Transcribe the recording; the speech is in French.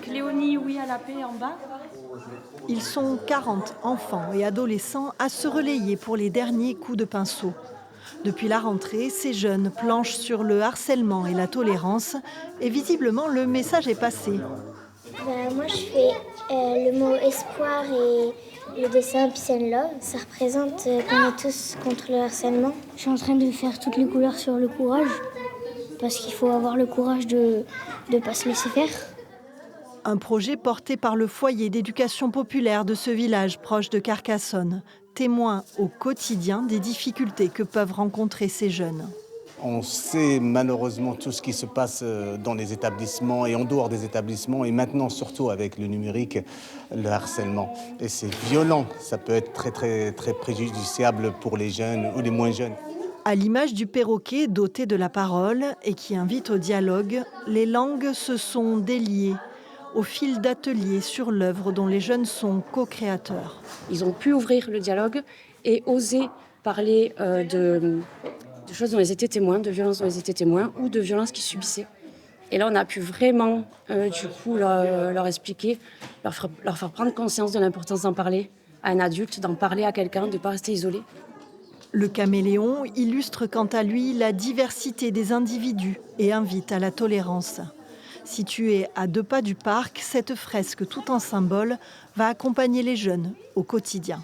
avec Léonie Oui à la paix en bas. Ils sont 40 enfants et adolescents à se relayer pour les derniers coups de pinceau. Depuis la rentrée, ces jeunes planchent sur le harcèlement et la tolérance et visiblement le message est passé. Moi, je fais le mot espoir et le dessin Peace and Love. Ça représente qu'on est tous contre le harcèlement. Je suis en train de faire toutes les couleurs sur le courage, parce qu'il faut avoir le courage de ne pas se laisser faire. Un projet porté par le foyer d'éducation populaire de ce village proche de Carcassonne, témoin au quotidien des difficultés que peuvent rencontrer ces jeunes. On sait malheureusement tout ce qui se passe dans les établissements et en dehors des établissements et maintenant surtout avec le numérique, le harcèlement. Et c'est violent, ça peut être très préjudiciable pour les jeunes ou les moins jeunes. À l'image du perroquet doté de la parole et qui invite au dialogue, les langues se sont déliées au fil d'ateliers sur l'œuvre dont les jeunes sont co-créateurs. Ils ont pu ouvrir le dialogue et oser parler de choses dont ils étaient témoins, de violences dont ils étaient témoins ou de violences qu'ils subissaient. Et là, on a pu vraiment, leur expliquer, leur faire prendre conscience de l'importance d'en parler à un adulte, d'en parler à quelqu'un, de ne pas rester isolé. Le caméléon illustre quant à lui la diversité des individus et invite à la tolérance. Située à 2 pas du parc, cette fresque tout en symbole va accompagner les jeunes au quotidien.